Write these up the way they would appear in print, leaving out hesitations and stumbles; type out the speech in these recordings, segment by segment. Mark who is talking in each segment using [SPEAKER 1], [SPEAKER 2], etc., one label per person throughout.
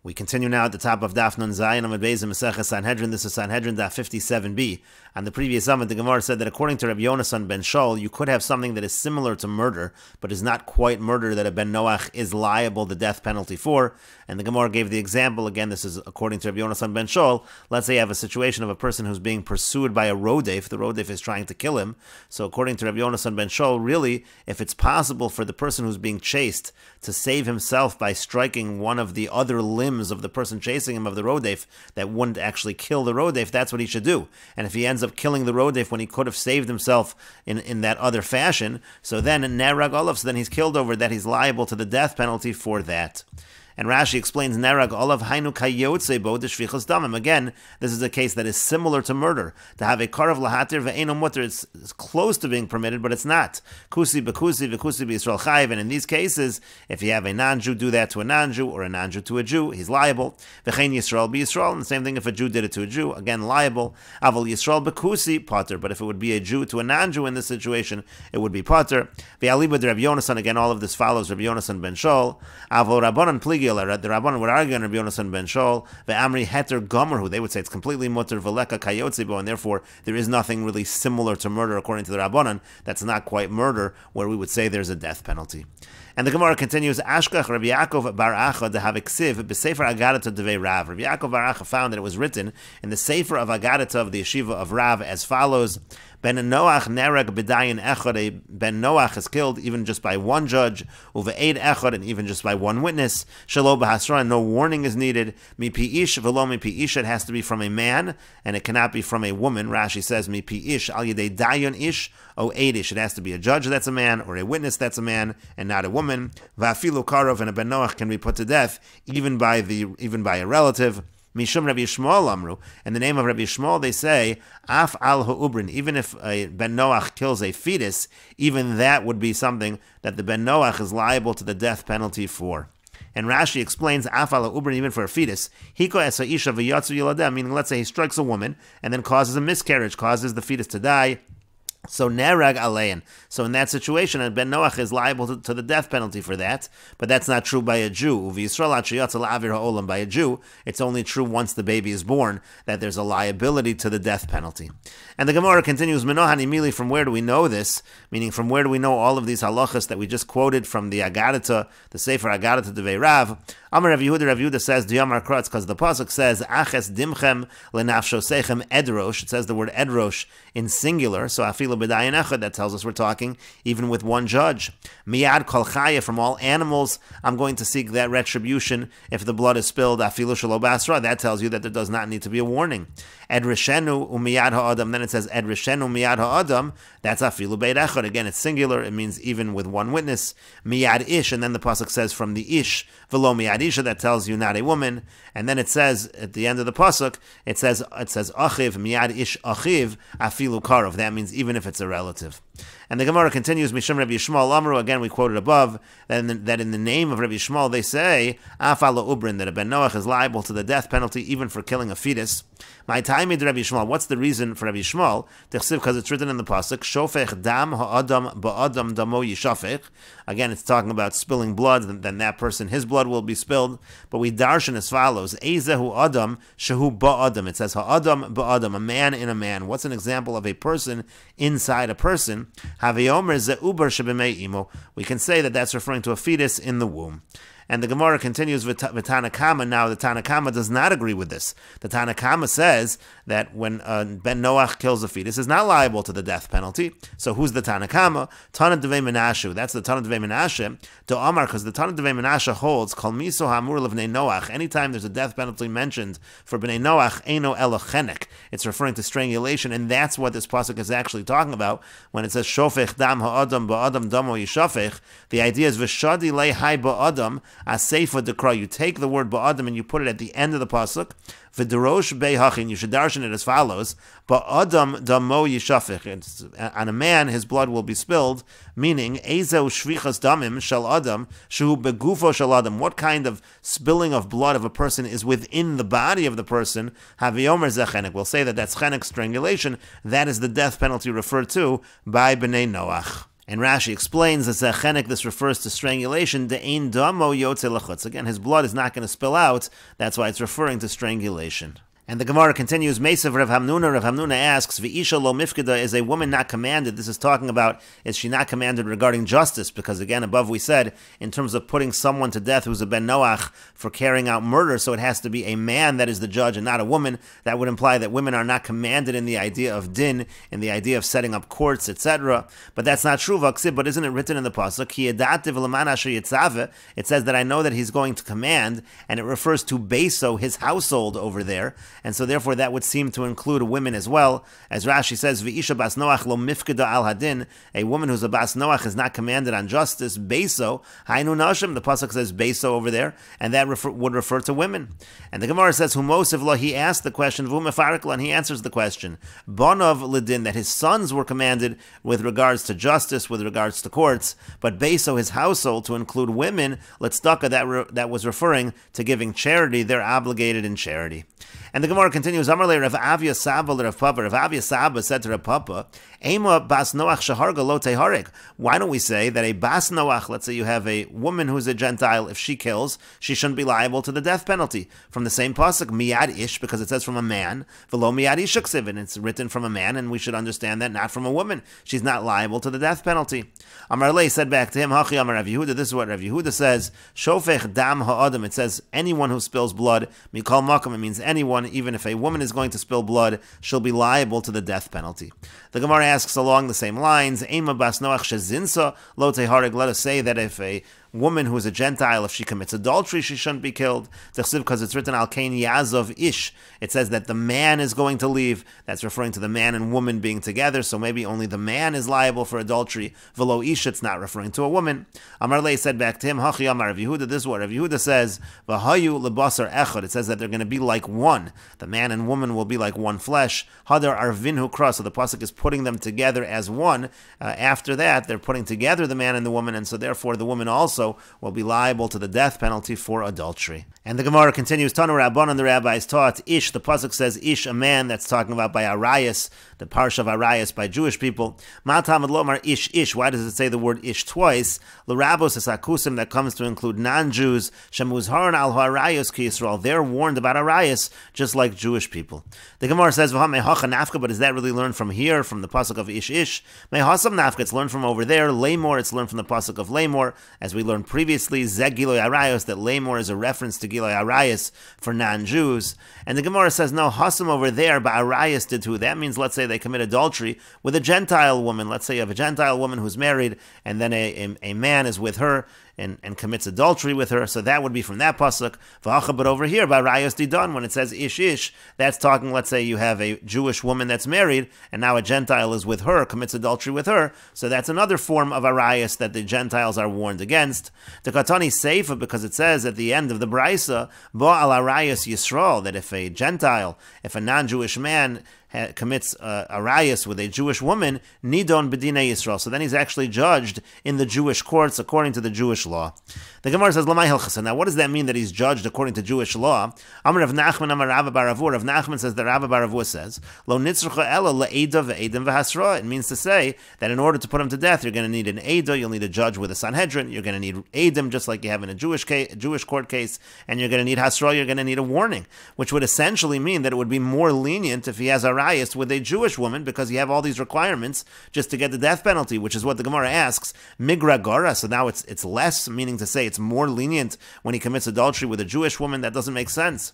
[SPEAKER 1] We continue now at the top of Daf Nun Zayin Amud Beis in Meseches Sanhedrin. This is Sanhedrin Daf 57b. On the previous Amud, the Gemara said that according to Rabbi Yonasan ben Shaul, you could have something that is similar to murder, but is not quite murder that a ben Noach is liable the death penalty for. And the Gemara gave the example, again, this is according to Rabbi Yonasan ben Shaul. Let's say you have a situation of a person who's being pursued by a rodef. The rodef is trying to kill him. So according to Rabbi Yonasan ben Shaul, really, if it's possible for the person who's being chased to save himself by striking one of the other limbs of the person chasing him, of the rodef, that wouldn't actually kill the rodef, that's what he should do. And if he ends up killing the rodef when he could have saved himself in that other fashion, so then in Nerag Olav, so then he's killed over that, he's liable to the death penalty for that. And Rashi explains, Nerag Olav hainu kayotze bo d'shvichas damim. Again, this is a case that is similar to murder. To have a karav lahatir ve'eno mutter, it's close to being permitted, but it's not. Kusi b'kusi v'kusi b'Yisrael chayiv. And in these cases, if you have a non-Jew do that to a non-Jew, or a non-Jew to a Jew, he's liable. V'chein Yisrael b'Yisrael. And the same thing if a Jew did it to a Jew, again, liable. Aval Yisrael b'kusi, potter. But if it would be a Jew to a non-Jew in this situation, it would be potter. Ve'aliba de Rabbi Yonasan, again, all of this follows Rabbi Yonasan ben Shaul. Aval Rabbanan pligi. The Rabbanan would argue on Rabbi Yonasan ben Shaul, ve'amri heter gomer, who they would say it's completely mutter v'leka kayotzebo, and therefore there is nothing really similar to murder according to the Rabbanan. That's not quite murder, where we would say there's a death penalty. And the Gemara continues, Ashkach Rabbi Yaakov bar Acha de haviksiv b'sefer Agadata devei Rav. Rabbi Yaakov bar Acha found that it was written in the sefer of Agadata of the yeshiva of Rav as follows: Ben Noach nereg b'dayin echad. A Ben Noach is killed even just by one judge, uve'ed echad, and even just by one witness. Shelo b'hasra, no warning is needed. Mipi ish v'lo mipi ish, it has to be from a man, and it cannot be from a woman. Rashi says mipi ish al yedei dayon ish o eid ish. It has to be a judge that's a man, or a witness that's a man, and not a woman. Va'afilu karov, and a Ben Noach can be put to death even by a relative. Mishum Rabbi Yishmael Amru, in the name of Rabbi Yishmael, they say, Af al ha'ubrin, even if a Ben Noach kills a fetus, even that would be something that the Ben Noach is liable to the death penalty for. And Rashi explains, Af al ha'ubrin, even for a fetus, Hiko es ha'isha v'yatzu yiladeh, meaning let's say he strikes a woman and then causes a miscarriage, causes the fetus to die. So nerag alein. So in that situation, a Ben Noach is liable to the death penalty for that, but that's not true by a Jew. By a Jew, it's only true once the baby is born that there's a liability to the death penalty. And the Gemara continues, Menohani Mili, from where do we know this? Meaning, from where do we know all of these halachas that we just quoted from the Agadata, the Sefer Agadata Devei Rav? Amar Rav Yehuda says, Diyamar Kratz, because the pasuk says, Aches dimchem lenafshosechem edrosh. It says the word edrosh in singular, so afilu b'dayin echad, that tells us we're talking even with one judge. Miyad kol chaya, from all animals, I'm going to seek that retribution if the blood is spilled. Afilu shelo basra, that tells you that there does not need to be a warning. Edrishenu umiyad ha'adam, then it says Edrishenu miyad ha'adam, that's afilu beit echad. Again, it's singular, it means even with one witness. Miyad ish, and then the pasuk says from the ish, v'lo miyad isha, that tells you not a woman. And then it says at the end of the pasuk, it says achiv miyad ish achiv afilu karov. That means even if it's a relative. And the Gemara continues, Mishum Rabbi Yishmael Amru, again we quoted above, that in the name of Rabbi Yishmael they say, Afala Ubrin, that a Ben Noach is liable to the death penalty even for killing a fetus. My time is Rabbi Yishmael. What's the reason for Rabbi Yishmael? Because it's written in the pasuk, Shofech dam ha'adam ba'adam damo yishafech. Again, it's talking about spilling blood, then that person, his blood will be spilled. But we darshan as follows, Eizehu adam shehu ba'adam. It says ha'adam ba'adam, a man in a man. What's an example of a person inside a person? We can say that that's referring to a fetus in the womb. And the Gemara continues with Tanakama. Now, the Tanakama does not agree with this. The Tanakama says that when Ben Noach kills a fetus, is not liable to the death penalty. So who's the Tanakama? Tana Devei Menashe. That's the Tana Devei Menashe. To Amar, because the Tana Devei Menashe holds, Kol miso hamur levnei Noach. Anytime there's a death penalty mentioned for Bnei Noach, Eino elochenek. It's referring to strangulation, and that's what this pasuk is actually talking about when it says Shofech dam ha'adam ba'adam damo yishafech. The idea is V'shadi lei hai ba'adam. Aseifa dekra, you take the word ba'adam and you put it at the end of the pasuk. V'derosh be'hachin, you should darshan it as follows: ba'adam damo yishafich. On a man, his blood will be spilled. Meaning, ezeu shvichas damim shel adam shehu begufo shel adam. What kind of spilling of blood of a person is within the body of the person? Haviomer zechenek. We'll say that that's chenek, strangulation. That is the death penalty referred to by Bnei Noach. And Rashi explains that Zechenik, this refers to strangulation, de'ein damo yotze lachutz. Again, his blood is not going to spill out. That's why it's referring to strangulation. And the Gemara continues, Mesev Rav Hamnuna. Rav Hamnuna asks, V'isha lo mifkeda, is a woman not commanded? This is talking about, is she not commanded regarding justice? Because again, above we said, in terms of putting someone to death who's a ben Noach for carrying out murder, so it has to be a man that is the judge and not a woman. That would imply that women are not commanded in the idea of din, in the idea of setting up courts, etc. But that's not true, Vaksib, but isn't it written in the Pasuk? It says that I know that he's going to command, and it refers to Beso, his household over there. And so therefore that would seem to include women as well. As Rashi says, V'isha bas Noach lo mifkeda al hadin, a woman who's a bas Noach is not commanded on justice. Beso, hainu nashim, the pasuk says Beso over there, and that would refer to women. And the Gemara says, Humosiv lo, he asked the question, V'umefarikla, and he answers the question, Bonov lidin, that his sons were commanded with regards to justice, with regards to courts, but Beso, his household, to include women, letzdaka, that was referring to giving charity, they're obligated in charity. And the Gemara continues, Amarle Rav Avia Saba Rav Papa. Rav Avia Saba said to Rav Papa, Ema bas Noach shaharga lo teharik. Why don't we say that a bas Noach, let's say you have a woman who's a Gentile, if she kills, she shouldn't be liable to the death penalty. From the same pasuk, miyad ish, because it says from a man, velo miyad ish uksiv, and it's written from a man, and we should understand that not from a woman. She's not liable to the death penalty. Amarle said back to him, Hachi Amar Rav Yehuda, this is what Rav Yehuda says, Shofech dam ha'adam, it says anyone who spills blood, mikol makom, it means anyone, even if a woman is going to spill blood, she'll be liable to the death penalty. The Gemara asks along the same lines, Ema bas Noach shezinsa lo teharig, let us say that if a woman who is a Gentile, if she commits adultery, she shouldn't be killed. Because it's written, Al Kain Yazov Ish. It says that the man is going to leave. That's referring to the man and woman being together, so maybe only the man is liable for adultery. Velo Ish, it's not referring to a woman. Amar Lei said back to him, Hachi Amar Rav Yehuda, this is what Rav Yehuda says, V'hayu lebasar echad. It says that they're going to be like one. The man and woman will be like one flesh. Hadar arvinhu kras. So the pasuk is putting them together as one. After that, they're putting together the man and the woman, and so therefore the woman also will be liable to the death penalty for adultery. And the Gemara continues, Tanu Rabbanan, the rabbis taught, Ish, the pasuk says Ish, a man, that's talking about by Arias, the parsha of Arias by Jewish people. Ma tamad lomar Ish, Ish, why does it say the word Ish twice? L'rabos es akusim, that comes to include non-Jews, shemuzharan al ha'arayos ki Yisrael, they're warned about Arias, just like Jewish people. The Gemara says, V'ha mehacha nafka, but is that really learned from here, from the pasuk of Ish, Ish? Mehasam nafka, it's learned from over there. Lamor, it's learned from the pasuk of Lamor, as we learned previously, Zeg Giloy Arayos, that Lamor is a reference to Giloy Arayos for non-Jews. And the Gemara says, no, Hasam over there, but Arayos did too. That means, let's say they commit adultery with a Gentile woman. Let's say you have a Gentile woman who's married, and then a man is with her, and commits adultery with her, so that would be from that pasuk. But over here, by Rayos Didan, when it says Ish Ish, that's talking, let's say you have a Jewish woman that's married, and now a Gentile is with her, commits adultery with her, so that's another form of Arayos that the Gentiles are warned against. The Katani Seifa, because it says at the end of the Braisa, Bo al Arayos Yisrael, that if a Gentile, if a non-Jewish man commits arayos with a Jewish woman, nidon b'dinei Yisrael. So then he's actually judged in the Jewish courts according to the Jewish law. The Gemara says, Lamai Hilchasa. Now, what does that mean that he's judged according to Jewish law? Amar Rav Nachman, Amar Rava bar Avur. Rav Nachman says that Rava bar Avur says, Lo nitzrucha ela le'eda ve'edim v'hasra. It means to say that in order to put him to death, you're going to need an Eda, you'll need a judge with a Sanhedrin, you're going to need Edim, just like you have in a Jewish court case, and you're going to need Hasra, you're going to need a warning, which would essentially mean that it would be more lenient if he has arayos with a Jewish woman, because you have all these requirements just to get the death penalty, which is what the Gemara asks, Migra Gora. So now it's less, meaning to say it's more lenient when he commits adultery with a Jewish woman. That doesn't make sense.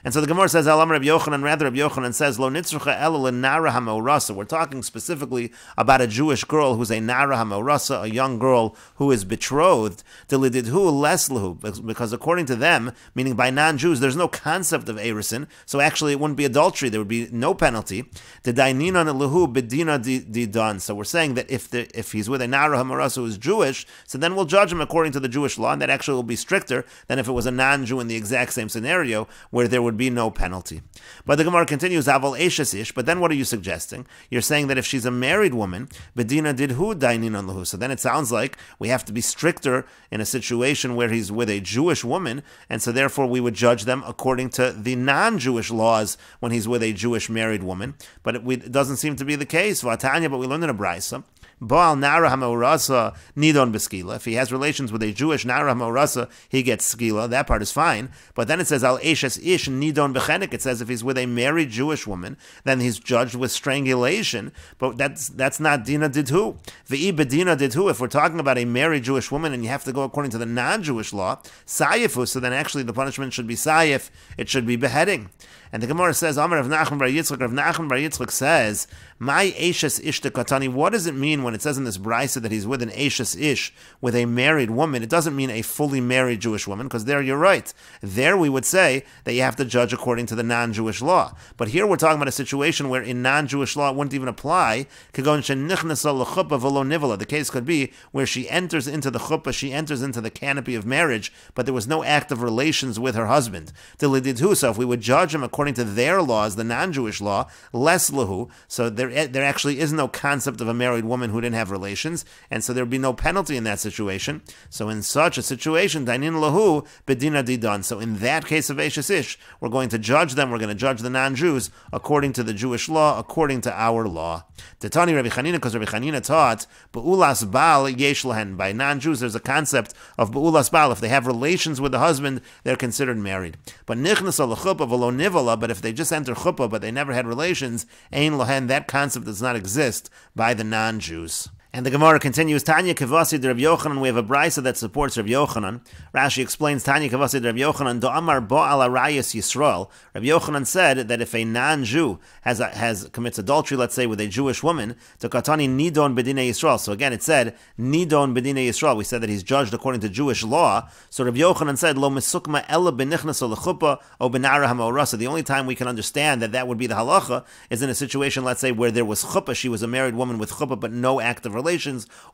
[SPEAKER 1] And so the Gemara says, Alam Reb Yochanan, rather Reb Yochanan says, Lo nitzrucha ela lenara ha'meorasa. We're talking specifically about a Jewish girl who's a nara ha'meorasa, a young girl who is betrothed, delididhu leslahu, because according to them, meaning by non-Jews, there's no concept of erisin, so actually it wouldn't be adultery, there would be no penalty. The daininan lahu bedina didan. So we're saying that if he's with a nara ha'meorasa who is Jewish, so then we'll judge him according to the Jewish law, and that actually will be stricter than if it was a non-Jew in the exact same scenario, where there would be no penalty. But the Gemara continues, Aval Eishasish, but then what are you suggesting? You're saying that if she's a married woman, Bedina didhu daininan lahu. So then it sounds like we have to be stricter in a situation where he's with a Jewish woman, and so therefore we would judge them according to the non-Jewish laws when he's with a Jewish married woman. woman, but it doesn't seem to be the case. Vatanya, but we learned in a brisa. Baal Nara HaMeorasa Nidon Beskila. If he has relations with a Jewish Nara HaMeorasa, he gets Skila. That part is fine. But then it says Al Eshes Ish Nidon Bechenik. It says if he's with a married Jewish woman, then he's judged with strangulation. But that's not Dina Didhu. V'i Bedina Didhu. If we're talking about a married Jewish woman and you have to go according to the non-Jewish law, Sayifu, so then actually the punishment should be Sayif. It should be beheading. And the Gemara says, Amar Rav Nachman bar Yitzchak. Rav Nachman bar Yitzchak says, "My Eshes Ish Katani." What does it mean when it says in this brisa that he's with an Eshes Ish, with a married woman? It doesn't mean a fully married Jewish woman, because there you're right. There we would say that you have to judge according to the non-Jewish law. But here we're talking about a situation where in non-Jewish law it wouldn't even apply. The case could be where she enters into the chuppah, she enters into the canopy of marriage, but there was no act of relations with her husband. So if we would judge him according to their laws, the non-Jewish law, less lahu, so there actually is no concept of a married woman who didn't have relations, and so there'd be no penalty in that situation. So in such a situation, dainin lahu bedina didan. So in that case of Eshes Ish, we're going to judge them, we're going to judge the non-Jews according to the Jewish law, according to our law. Tetani Rabbi Chanina, because Rabbi Chanina taught, Be'ulas Baal yesh lahen. By non-Jews, there's a concept of Be'ulas Baal. If they have relations with the husband, they're considered married. But nichnas al chuppah v'lo nivala. But if they just enter chuppah, but they never had relations, ein lahen, that concept does not exist by the non-Jews. And the Gemara continues, Tanya Kavasi de Rabbi Yochanan. We have a brisa that supports Rabbi Yochanan. Rashi explains, Tanya Kavasi de Rabbi Yochanan, Do Amar Bo Ala Rayas Yisrael. Rabbi Yochanan said that if a non-Jew commits adultery, let's say, with a Jewish woman, to Katani Nidon Bedine Yisrael. So again, it said, Nidon Bedine Yisrael. We said that he's judged according to Jewish law. So Rabbi Yochanan said, Lo Mesukma Ella Benichnas Ol Chuppah O Benara HaMeorasa. The only time we can understand that would be the halacha is in a situation, let's say, where there was chuppah, she was a married woman with chuppah, but no act of relations,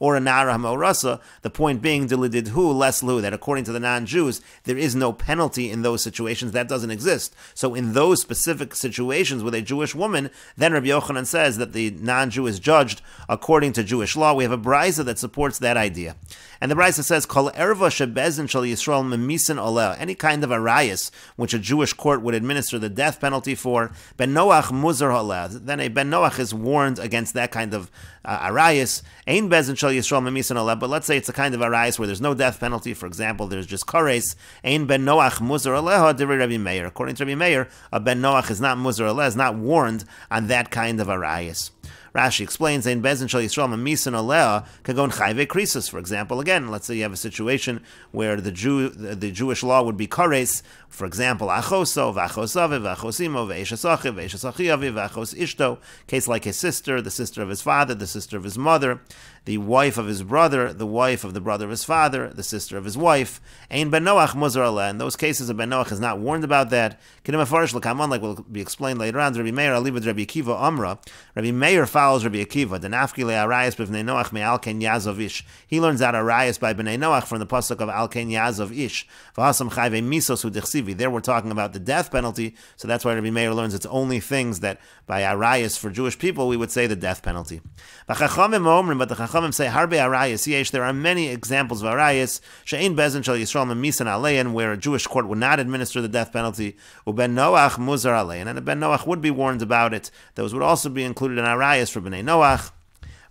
[SPEAKER 1] or a Nara HaMeorasa. The point being, Dilididhu less lu, that according to the non-Jews, there is no penalty in those situations. That doesn't exist. So in those specific situations with a Jewish woman, then Rabbi Yochanan says that the non-Jew is judged according to Jewish law. We have a brisa that supports that idea. And the brisa says, Kol erva shebezin shel Yisrael memisin oleh. Any kind of arayas which a Jewish court would administer the death penalty for, ben Noach muzar oleh. Then a ben Noach is warned against that kind of arayas. Ein bezin shel Yisrael memisin oleh. But let's say it's a kind of arayas where there's no death penalty. For example, there's just kares. Ein ben Noach muzar oleh divrei Rabbi Meir. According to Rabbi Meir, a ben Noach is not muzar oleh, is not warned on that kind of arayas. Rashi explains, "Ein bezin shel Yisrael memisin oleh kagon chayve krisus." For example, again, let's say you have a situation where the Jewish law would be kares. For example, achoso, v'achosave, v'achosimo, v'eshasachiv, v'eshasachiyavi, v'achos ishto. Case like his sister, the sister of his father, the sister of his mother, the wife of his brother, the wife of the brother of his father, the sister of his wife. Ein ben Noach muzar oleh. In those cases, a ben Noach is not warned about that. Kinim afarish l'kamon, like will be explained later on. Rabbi Meir alibad Rabbi Akiva Amra. Rabbi Meir follows Rabbi Akiva. Denafki le'arayas b'vnei Noach me'al ken yazov ish. He learns out arayas by b'nei Noach from the pasuk of al ken yazov ish. V'hasam chayve misos u'dichsivi. There we're talking about the death penalty, so that's why Rabbi Meir learns it's only things that by arayas for Jewish people we would say the death penalty. But the Chachamim say harbe arayas yesh. There are many examples of arayas she'ein bezin shel Yisrael memisan alein, where a Jewish court would not administer the death penalty. Uben Noach muzar alein, and a ben Noach would be warned about it. Those would also be included in arayas for bnei Noach.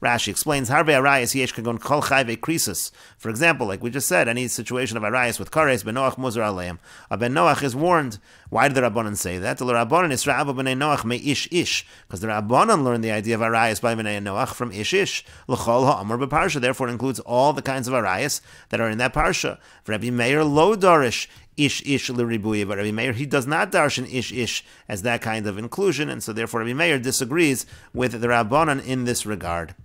[SPEAKER 1] Rashi explains, Harbe Arayas yesh kagon kol chayve krisus. For example, like we just said, any situation of Arayas with kares, ben Noach muzar aleim. A ben Noach is warned. Why did the Rabbanan say that? The Rabbanan is ra'ava b'nei Noach me ish ish. Because the Rabbanan learned the idea of Arayas by b'nei Noach from ish ish. L'chol ha'amar b'parsha. Therefore it includes all the kinds of Arayas that are in that parsha. Rabbi Meir lo darish ish ish l'ribuye, but Rabbi Meir, he does not darshan ish ish as that kind of inclusion, and so therefore Rabbi Meir disagrees with the Rabbanan in this regard.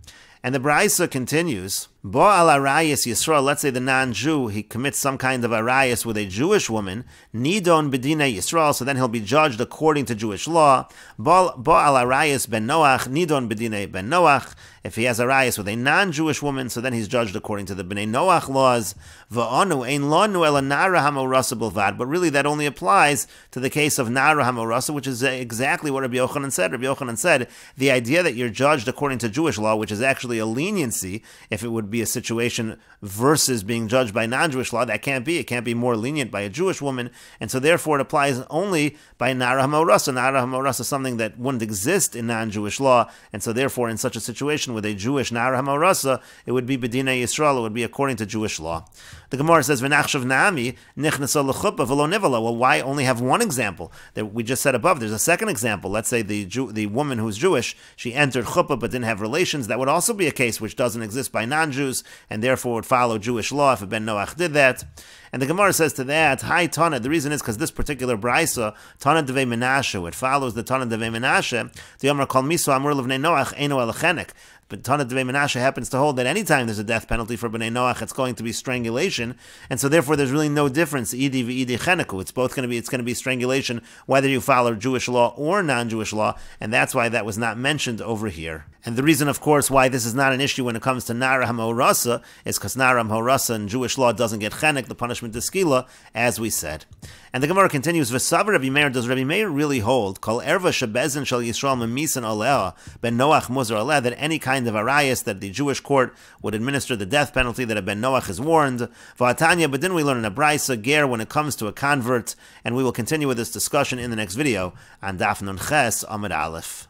[SPEAKER 1] And the Braisa continues, Bo al arayas Yisrael, let's say the non-Jew, he commits some kind of arayas with a Jewish woman, Nidon bedine Yisrael, so then he'll be judged according to Jewish law. Bo al arayas ben Noach, Nidon bedine ben Noach. If he has arayas with a non-Jewish woman, so then he's judged according to the Bnei Noach laws. V'anu ein lanu ela nara hamorasa bilvad. But really that only applies to the case of nara hamorasa, which is exactly what Rabbi Yochanan said. Rabbi Yochanan said, the idea that you're judged according to Jewish law, which is actually a leniency, if it would be a situation versus being judged by non-Jewish law. That can't be. It can't be more lenient by a Jewish woman, and so therefore it applies only by Nara HaMorasa. Nara HaMorasa is something that wouldn't exist in non-Jewish law, and so therefore in such a situation with a Jewish Nara HaMorasa, it would be B'dinei Yisrael, it would be according to Jewish law. The Gemara says, V'nachshav na'ami nichnasa l'chuppah v'lo nivala. Well, why only have one example? That we just said above, there's a second example. Let's say the woman who's Jewish, she entered chuppah but didn't have relations. That would also be a case which doesn't exist by non-Jews, and therefore would follow Jewish law if a Ben Noach did that. And the Gemara says to that, Hi Tana, the reason is because this particular Braisa, Tana Devei Menashe, it follows the Tana Devei Menashe, the Yomar Kol Miso Amur Levnei Noach Eino Elechenek. But Tana Devei Menashe happens to hold that anytime there's a death penalty for Bnei Noach, it's going to be strangulation, and so therefore there's really no difference. Idi v'idi cheneku. It's going to be strangulation whether you follow Jewish law or non-Jewish law, and that's why that was not mentioned over here. And the reason, of course, why this is not an issue when it comes to Nara HaMorasa is because Nara HaMorasa in Jewish law doesn't get chenek, the punishment is skila, as we said. And the Gemara continues, V'savar Rabbi Meir, does Rabbi Meir really hold, Kol erva shebezin shel Yisrael memisan aleha, ben Noach muzar aleh, that any kind of arayas that the Jewish court would administer the death penalty that a ben Noach is warned. V'atanya, but then we learn in a Braisa, ger, when it comes to a convert, and we will continue with this discussion in the next video on Daf Nun Ches Amud Aleph.